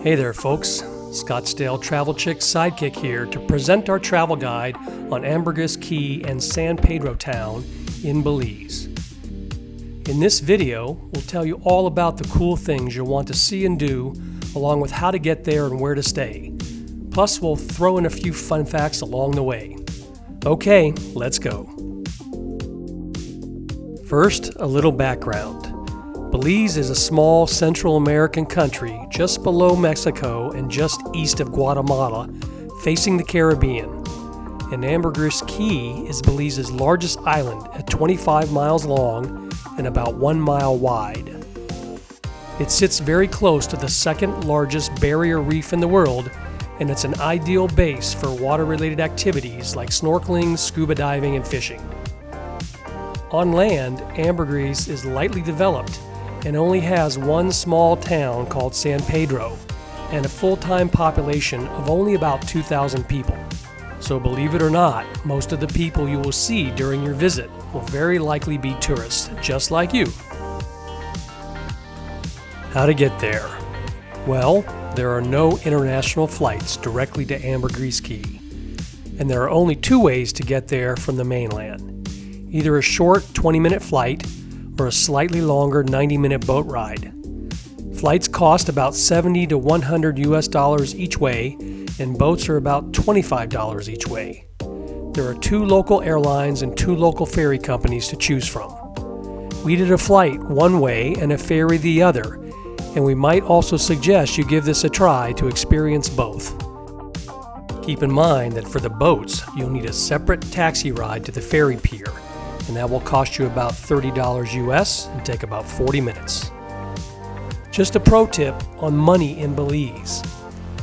Hey there folks, Scottsdale Travel Chick Sidekick here to present our travel guide on Ambergris Key and San Pedro Town in Belize. In this video, we'll tell you all about the cool things you'll want to see and do, along with how to get there and where to stay. Plus, we'll throw in a few fun facts along the way. Okay, let's go. First, a little background. Belize is a small Central American country just below Mexico and just east of Guatemala, facing the Caribbean. And Ambergris Key is Belize's largest island at 25 miles long and about 1 mile wide. It sits very close to the second largest barrier reef in the world, and it's an ideal base for water-related activities like snorkeling, scuba diving, and fishing. On land, Ambergris is lightly developed and only has one small town called San Pedro and a full-time population of only about 2,000 people. So believe it or not, most of the people you will see during your visit will very likely be tourists, just like you. How to get there? Well, there are no international flights directly to Ambergris Key, and there are only two ways to get there from the mainland. Either a short 20-minute flight or a slightly longer 90-minute boat ride. Flights cost about $70 to $100 each way, and boats are about $25 each way. There are two local airlines and two local ferry companies to choose from. We did a flight one way and a ferry the other, and we might also suggest you give this a try to experience both. Keep in mind that for the boats, you'll need a separate taxi ride to the ferry pier, and that will cost you about $30 US and take about 40 minutes. Just a pro tip on money in Belize.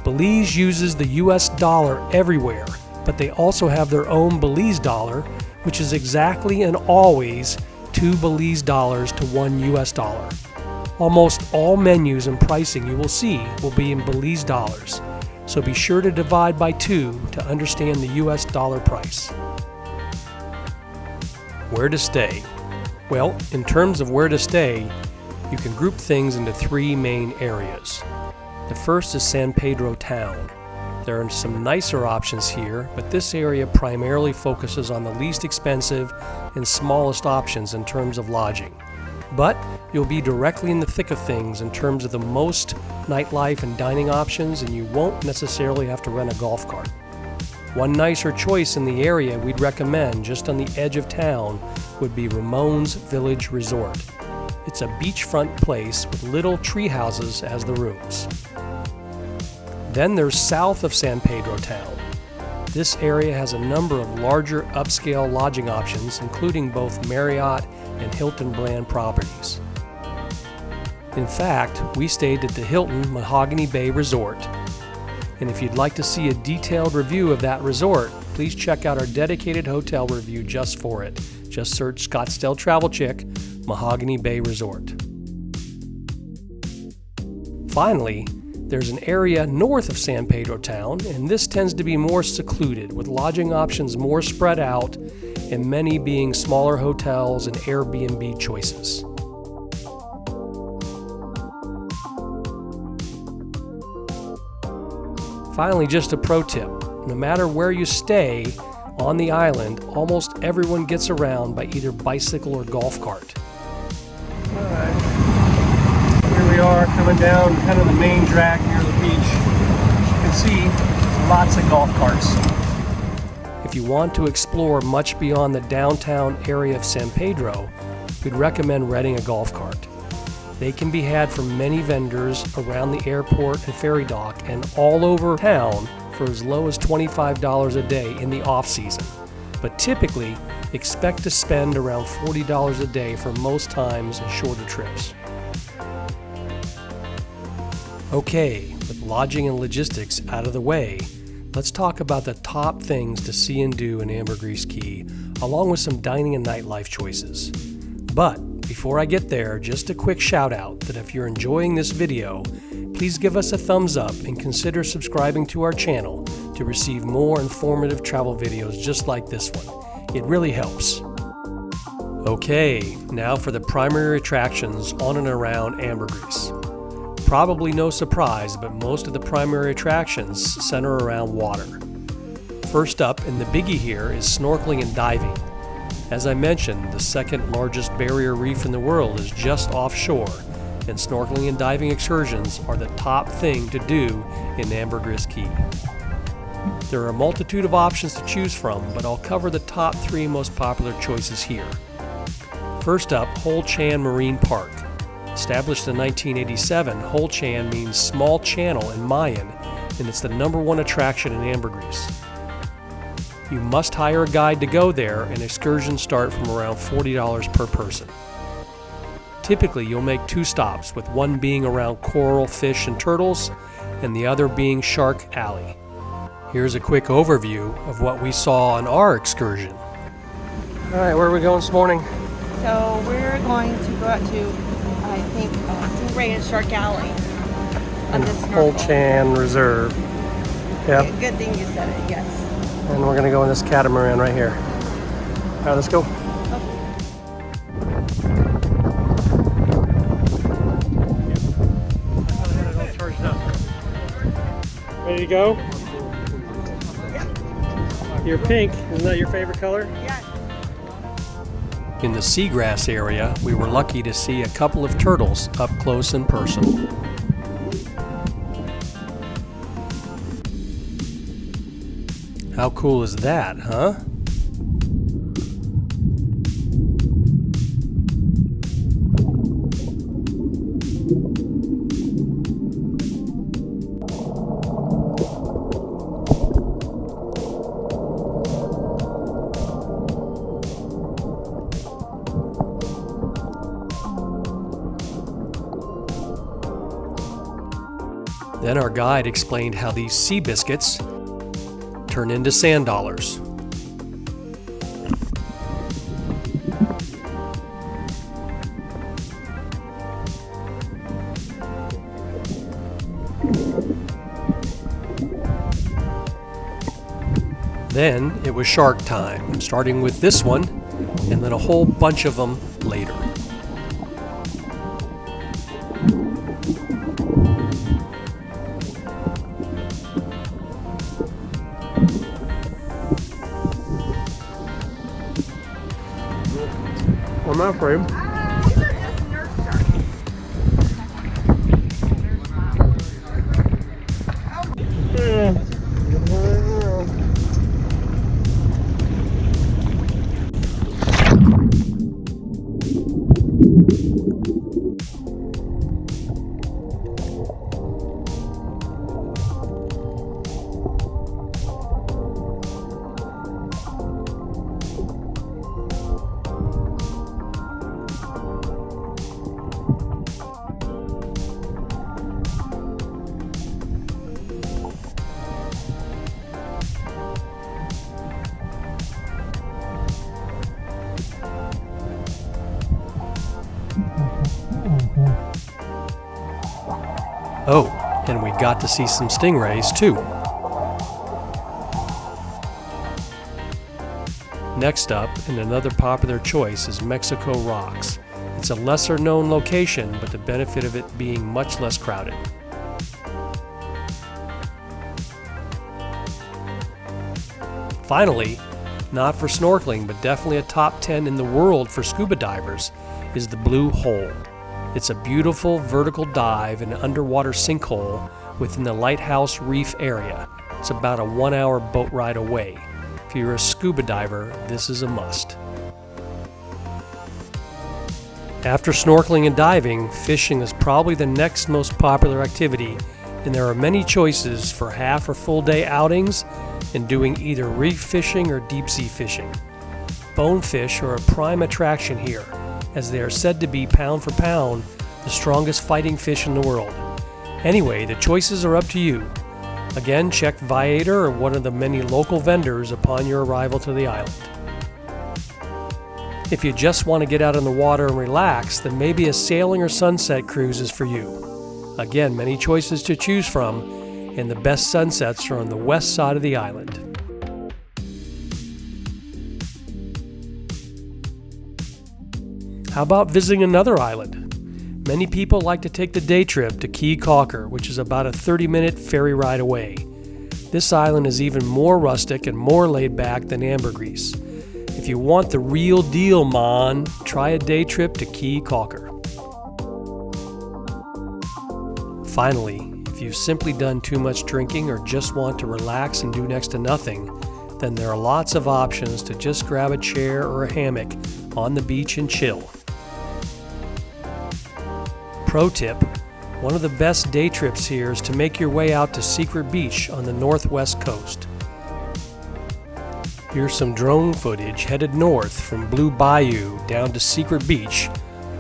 Belize uses the US dollar everywhere, but they also have their own Belize dollar, which is exactly and always 2 Belize dollars to 1 US dollar. Almost all menus and pricing you will see will be in Belize dollars, so be sure to divide by 2 to understand the US dollar price. Where to stay? Well, in terms of where to stay, you can group things into 3 main areas. The first is San Pedro Town. There are some nicer options here, but this area primarily focuses on the least expensive and smallest options in terms of lodging. But you'll be directly in the thick of things in terms of the most nightlife and dining options, and you won't necessarily have to rent a golf cart. One nicer choice in the area we'd recommend just on the edge of town would be Ramon's Village Resort. It's a beachfront place with little tree houses as the rooms. Then there's south of San Pedro Town. This area has a number of larger upscale lodging options, including both Marriott and Hilton brand properties. In fact, we stayed at the Hilton Mahogany Bay Resort. And if you'd like to see a detailed review of that resort, please check out our dedicated hotel review just for it. Just search Scottsdale Travel Chick, Mahogany Bay Resort. Finally, there's an area north of San Pedro Town, and this tends to be more secluded, with lodging options more spread out, and many being smaller hotels and Airbnb choices. Finally, just a pro tip. No matter where you stay on the island, almost everyone gets around by either bicycle or golf cart. Alright, here we are coming down kind of the main drag near the beach. As you can see, there's lots of golf carts. If you want to explore much beyond the downtown area of San Pedro, we'd recommend renting a golf cart. They can be had from many vendors around the airport and ferry dock and all over town for as low as $25 a day in the off-season. But typically, expect to spend around $40 a day for most times and shorter trips. Okay, with lodging and logistics out of the way, let's talk about the top things to see and do in Ambergris Key, along with some dining and nightlife choices. But before I get there, just a quick shout out that if you're enjoying this video, please give us a thumbs up and consider subscribing to our channel to receive more informative travel videos just like this one. It really helps. Okay, now for the primary attractions on and around Ambergris. probably no surprise, but most of the primary attractions center around water. First up, and the biggie here, is snorkeling and diving. As I mentioned, the second largest barrier reef in the world is just offshore, and snorkeling and diving excursions are the top thing to do in Ambergris Caye. There are a multitude of options to choose from, but I'll cover the top 3 most popular choices here. First up, Hol Chan Marine Park. Established in 1987, Hol Chan means small channel in Mayan, and it's the #1 attraction in Ambergris. You must hire a guide to go there, and excursions start from around $40 per person. Typically, you'll make 2 stops, with one being around coral, fish, and turtles, and the other being Shark Alley. Here's a quick overview of what we saw on our excursion. All right, where are we going this morning? So we're going to go out to, I think, Stingray and Shark Alley on the Hol Snorkel. Chan Reserve. Yep. Okay, good thing you said it, yes. And we're going to go in this catamaran right here. All right, let's go. Ready to go? You're pink. Isn't that your favorite color? Yeah. In the seagrass area, we were lucky to see a couple of turtles up close and personal. How cool is that, huh? Then our guide explained how these sea biscuits turn into sand dollars. Then it was shark time, starting with this one and then a whole bunch of them later. I'm not afraid. These are just nurse sharks. Oh, and we got to see some stingrays too. Next up, and another popular choice, is Mexico Rocks. It's a lesser known location, but the benefit of it being much less crowded. Finally, not for snorkeling, but definitely a top 10 in the world for scuba divers, is the Blue Hole. It's a beautiful vertical dive and underwater sinkhole within the Lighthouse Reef area. It's about a 1-hour boat ride away. If you're a scuba diver, this is a must. After snorkeling and diving, fishing is probably the next most popular activity, and there are many choices for half or full day outings and doing either reef fishing or deep sea fishing. Bonefish are a prime attraction here, as they are said to be pound for pound the strongest fighting fish in the world. Anyway, the choices are up to you. Again, check Viator or one of the many local vendors upon your arrival to the island. If you just want to get out in the water and relax, then maybe a sailing or sunset cruise is for you. Again, many choices to choose from, and the best sunsets are on the west side of the island. How about visiting another island? Many people like to take the day trip to Key Caulker, which is about a 30-minute ferry ride away. This island is even more rustic and more laid back than Ambergris. If you want the real deal, man, try a day trip to Key Caulker. Finally, if you've simply done too much drinking or just want to relax and do next to nothing, then there are lots of options to just grab a chair or a hammock on the beach and chill. Pro tip, one of the best day trips here is to make your way out to Secret Beach on the northwest coast. Here's some drone footage headed north from Blue Bayou down to Secret Beach,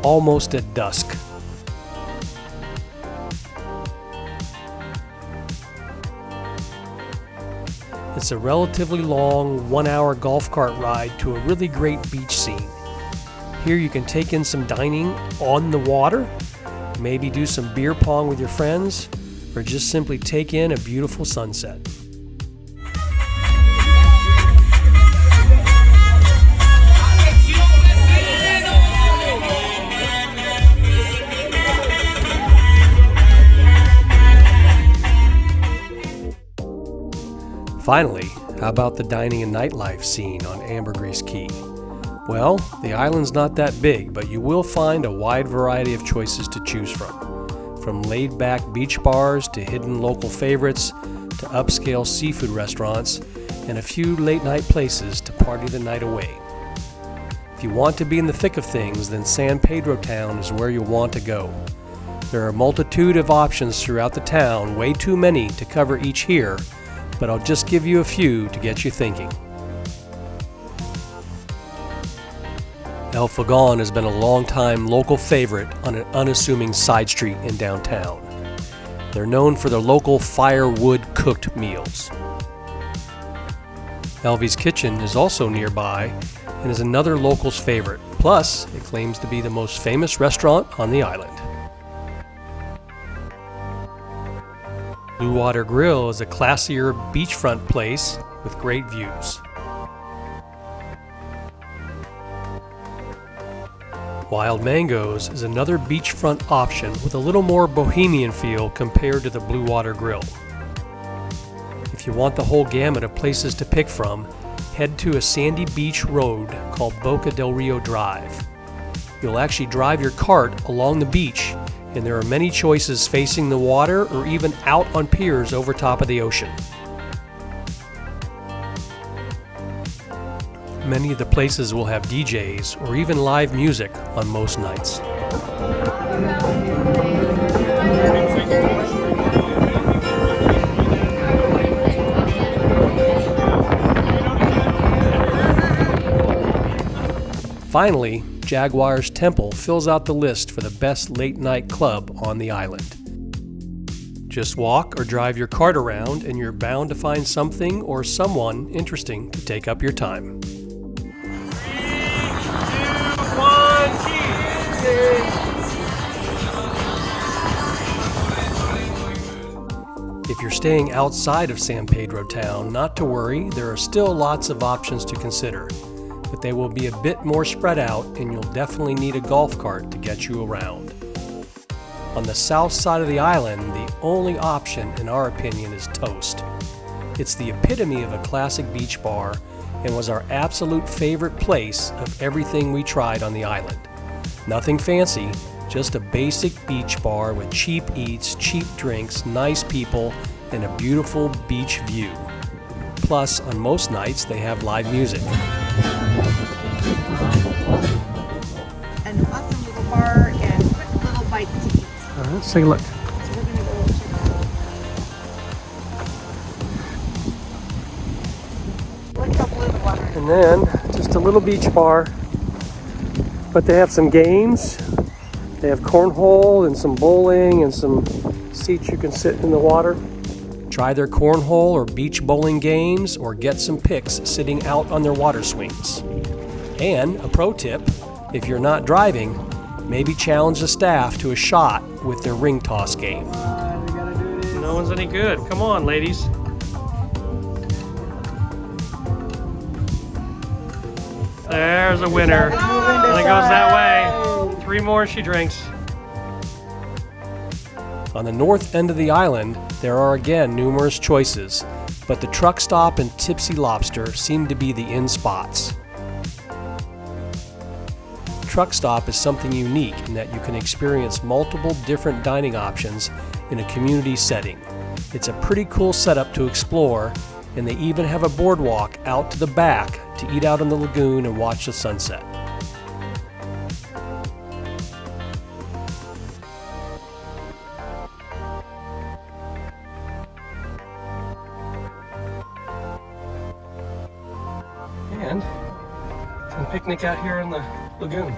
almost at dusk. It's a relatively long 1-hour golf cart ride to a really great beach scene. Here you can take in some dining on the water, maybe do some beer pong with your friends, or just simply take in a beautiful sunset. Finally, how about the dining and nightlife scene on Ambergris Key? Well, the island's not that big, but you will find a wide variety of choices to choose from laid-back beach bars to hidden local favorites to upscale seafood restaurants and a few late-night places to party the night away. If you want to be in the thick of things, then San Pedro town is where you'll want to go. There are a multitude of options throughout the town, way too many to cover each here, but I'll just give you a few to get you thinking. El Fogon has been a long-time local favorite on an unassuming side street in downtown. They're known for their local firewood-cooked meals. Elvie's Kitchen is also nearby and is another local's favorite. Plus, it claims to be the most famous restaurant on the island. Blue Water Grill is a classier beachfront place with great views. Wild Mangoes is another beachfront option with a little more bohemian feel compared to the Blue Water Grill. If you want the whole gamut of places to pick from, head to a sandy beach road called Boca del Rio Drive. You'll actually drive your cart along the beach, and there are many choices facing the water or even out on piers over top of the ocean. Many of the places will have DJs or even live music on most nights. Finally, Jaguar's Temple fills out the list for the best late-night club on the island. Just walk or drive your cart around and you're bound to find something or someone interesting to take up your time. 3, 2, 1, cheese! If you're staying outside of San Pedro town, not to worry, there are still lots of options to consider. But they will be a bit more spread out and you'll definitely need a golf cart to get you around. On the south side of the island, the only option, in our opinion, is Toast. It's the epitome of a classic beach bar and was our absolute favorite place of everything we tried on the island. Nothing fancy, just a basic beach bar with cheap eats, cheap drinks, nice people, and a beautiful beach view. Plus, on most nights, they have live music. An awesome little bar and quick little bites to eat. All right, let's take a look. So we're gonna go check it out. Look how blue the water is. And then, just a little beach bar. But they have some games. They have cornhole and some bowling and some seats you can sit in the water. Try their cornhole or beach bowling games or get some pics sitting out on their water swings. And a pro tip, if you're not driving, maybe challenge the staff to a shot with their ring toss game. No one's any good. Come on, ladies. There's a winner. And it goes that way. 3 more and she drinks. On the north end of the island, there are again numerous choices, but the Truck Stop and Tipsy Lobster seem to be the in spots. Truck Stop is something unique in that you can experience multiple different dining options in a community setting. It's a pretty cool setup to explore, and they even have a boardwalk out to the back to eat out in the lagoon and watch the sunset. And can picnic out here in the lagoon.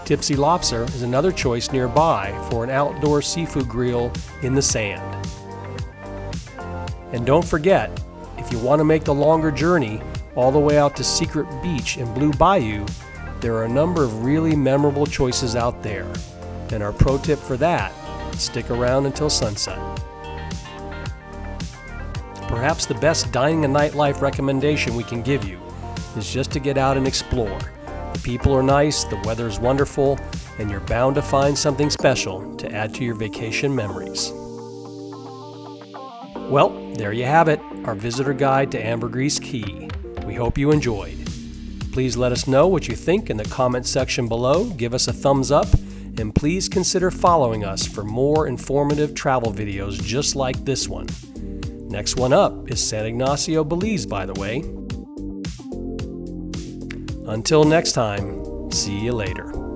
Tipsy Lobster is another choice nearby for an outdoor seafood grill in the sand. And don't forget, if you want to make the longer journey all the way out to Secret Beach and Blue Bayou, there are a number of really memorable choices out there. And our pro tip for that, stick around until sunset. Perhaps the best dining and nightlife recommendation we can give you is just to get out and explore. The people are nice, the weather is wonderful, and you're bound to find something special to add to your vacation memories. Well, there you have it, our visitor guide to Ambergris Key. We hope you enjoyed. Please let us know what you think in the comment section below, give us a thumbs up, and please consider following us for more informative travel videos just like this one. Next one up is San Ignacio, Belize, by the way. Until next time, see you later.